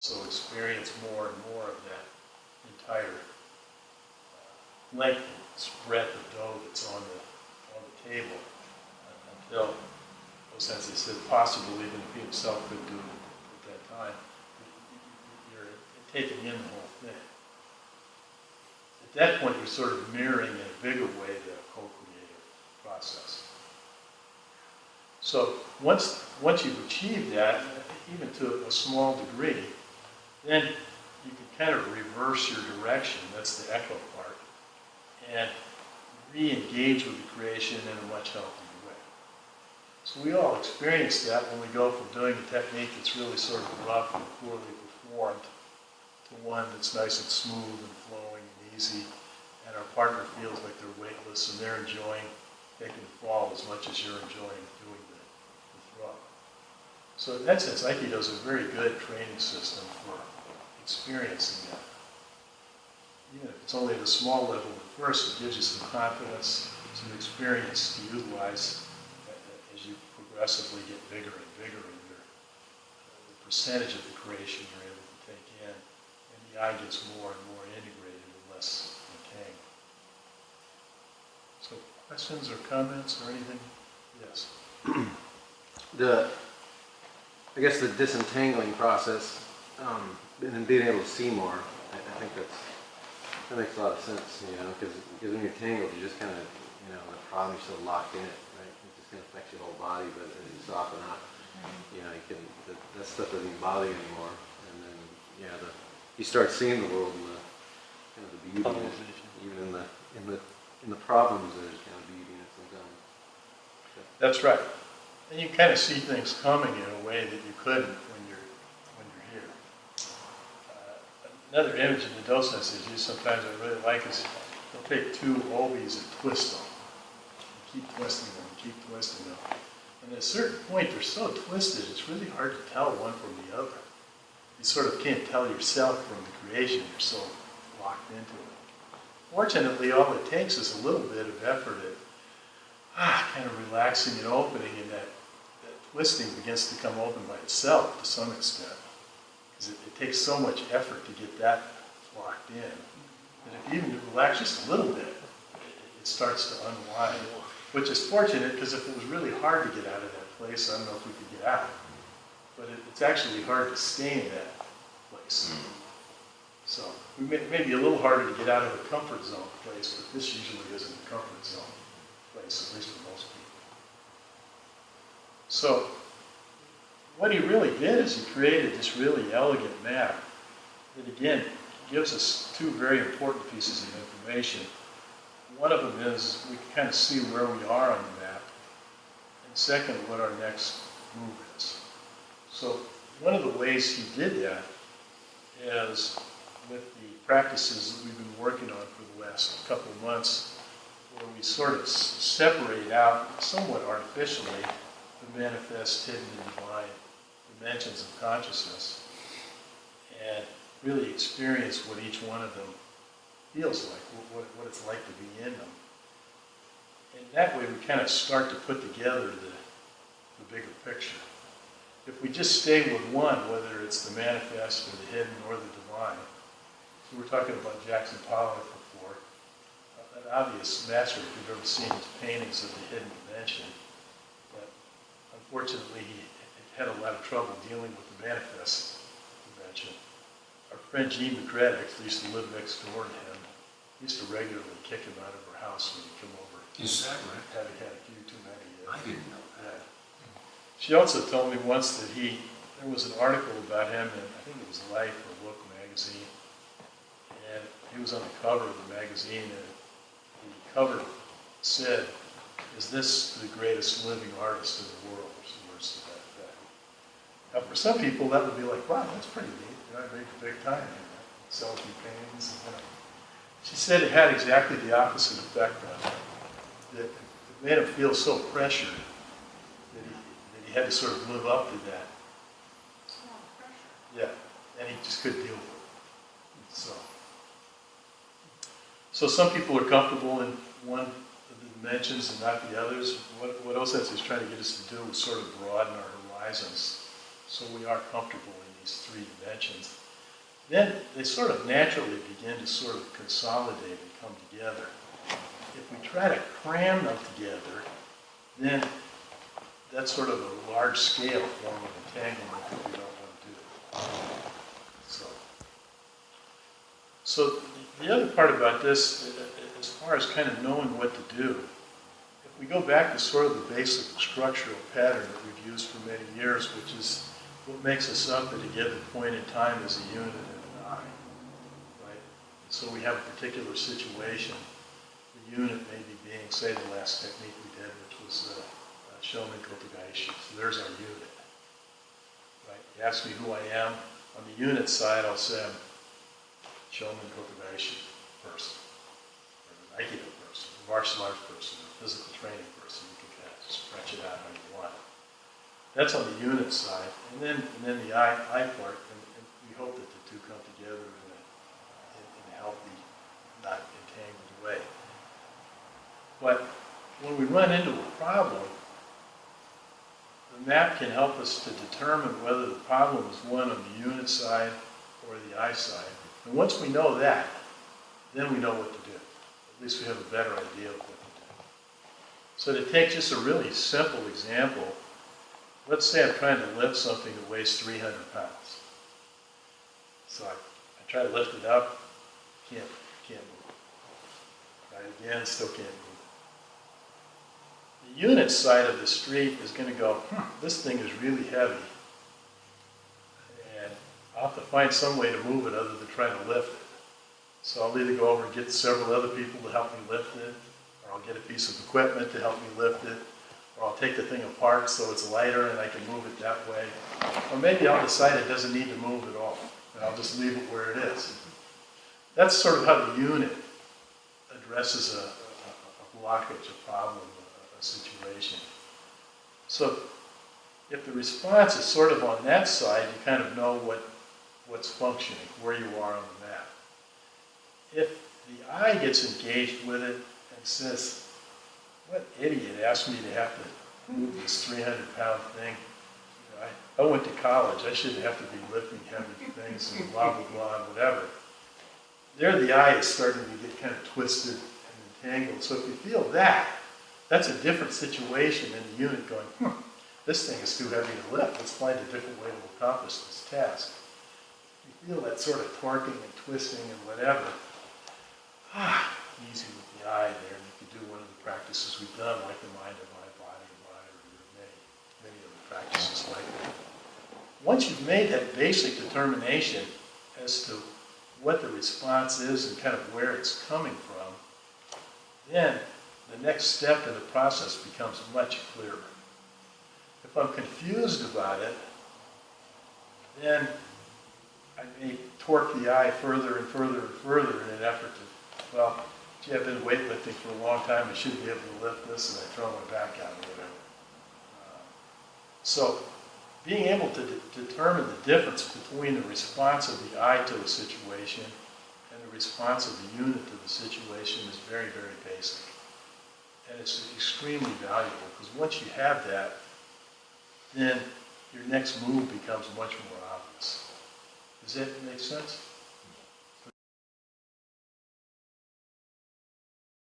So experience more and more of that entire length and breadth of dough that's on the table until O Sensei said possible, even if he himself could do it at that time, you're taking in the whole thing. At that point, you're sort of mirroring in a bigger way the co-creative process. So once you've achieved that, even to a small degree, then you can kind of reverse your direction, that's the echo part, and re-engage with the creation in a much healthier way. So we all experience that when we go from doing a technique that's really sort of rough and poorly performed to one that's nice and smooth and flowing and easy, and our partner feels like they're weightless and they're enjoying taking the fall as much as you're enjoying doing the throw. So in that sense, Aikido is a very good training system for experiencing that. Even if it's only at a small level at first, it gives you some confidence, some experience to utilize as you progressively get bigger and bigger in the percentage of the creation you're able to take in, and the eye gets more and more integrated and less entangled. So questions or comments or anything? Yes. I guess the disentangling process, and then being able to see more, I think that makes a lot of sense, because when you're tangled, you just kind of, the problem, you're so locked in it, right? It just kind of affects your whole body, but as you soften up, that stuff doesn't even bother you anymore, and then, you start seeing the world in the kind of the beauty in it, even in the problems, there's kind of beauty in it sometimes. So. That's right. And you kind of see things coming in a way that you couldn't when you're here. Another image of the Do Sensei is used sometimes I really like is they'll take two obies and twist them. You keep twisting them, keep twisting them. And at a certain point, they're so twisted, it's really hard to tell one from the other. You sort of can't tell yourself from the creation, you're so locked into it. Fortunately, all it takes is a little bit of effort at kind of relaxing and opening, and that twisting begins to come open by itself to some extent. Because it takes so much effort to get that locked in. And if you even relax just a little bit, it starts to unwind. Which is fortunate, because if it was really hard to get out of that place, I don't know if we could get out. But it's actually hard to stay in that place. So it may be a little harder to get out of a comfort zone place, but this usually isn't a comfort zone place, at least for most people. So what he really did is he created this really elegant map that, again, gives us two very important pieces of information. One of them is we can kind of see where we are on the map, and second, what our next move is. So one of the ways he did that is with the practices that we've been working on for the last couple of months, where we sort of separate out, somewhat artificially, the manifest, hidden, and divine dimensions of consciousness, and really experience what each one of them feels like, what it's like to be in them. And that way we kind of start to put together the bigger picture. If we just stay with one, whether it's the manifest or the hidden or the divine, so we're talking about Jackson Pollock before, an obvious master if you've ever seen his paintings of the hidden dimension, but unfortunately he had a lot of trouble dealing with the manifest dimension. Our friend Jean McCraddock, who used to live next door to him, used to regularly kick him out of her house when he'd come over. Is that right? Having had a few too many. I didn't know that. She also told me once that there was an article about him in, I think it was Life or Look magazine, and he was on the cover of the magazine, and the cover said, "Is this the greatest living artist in the world?" or some words to that effect. Now for some people that would be like, wow, that's pretty neat. I make a big time, sell a few paintings. She said it had exactly the opposite effect on him. That it made him feel so pressured that he had to sort of live up to that. Yeah, and he just couldn't deal with it. So some people are comfortable in one of the dimensions and not the others. What O Sensei is trying to get us to do is sort of broaden our horizons so we are comfortable in these three dimensions, then they sort of naturally begin to sort of consolidate and come together. If we try to cram them together, then that's sort of a large-scale form of entanglement that we don't want to do. So the other part about this, as far as kind of knowing what to do, if we go back to sort of the basic structural pattern that we've used for many years, which is what makes us up at a given point in time as a unit and an eye, right? So we have a particular situation. The unit may be being, say, the last technique we did, which was Shomen Kotogaeshi. So there's our unit, right? You ask me who I am. On the unit side, I'll say I'm Shomen Kotogaeshi person, or an Aikido person, a martial arts person, a physical training person. You can kind of stretch it out how you want. That's on the unit side, and then the I part, and we hope that the two come together in a healthy, not entangled way. But when we run into a problem, the map can help us to determine whether the problem is one on the unit side or the I side. And once we know that, then we know what to do. At least we have a better idea of what to do. So to take just a really simple example, let's say I'm trying to lift something that weighs 300 pounds. So I try to lift it up, can't move. Try it again, still can't move. The unit side of the street is going to go, this thing is really heavy. And I'll have to find some way to move it other than trying to lift it. So I'll either go over and get several other people to help me lift it, or I'll get a piece of equipment to help me lift it, or I'll take the thing apart so it's lighter and I can move it that way. Or maybe I'll decide it doesn't need to move at all, and I'll just leave it where it is. That's sort of how the unit addresses a blockage, a problem, a situation. So if the response is sort of on that side, you kind of know what's functioning, where you are on the map. If the eye gets engaged with it and says, what idiot asked me to have to move this 300-pound thing? You know, I went to college, I shouldn't have to be lifting heavy things and blah, blah, blah, and whatever. There the eye is starting to get kind of twisted and entangled. So if you feel that, that's a different situation than the unit going, this thing is too heavy to lift. Let's find a different way to accomplish this task. You feel that sort of torquing and twisting and whatever. Easy with the eye there. And you can do one of the practices we've done, like the mind of my body, or many other practices like that. Once you've made that basic determination as to what the response is and kind of where it's coming from, then the next step in the process becomes much clearer. If I'm confused about it, then I may torque the eye further and further and further in an effort to, well, gee, I've been weightlifting for a long time, I should be able to lift this, and I throw my back out or whatever. So being able to determine the difference between the response of the eye to a situation and the response of the unit to the situation is very, very basic. And it's extremely valuable, because once you have that, then your next move becomes much more obvious. Does that make sense?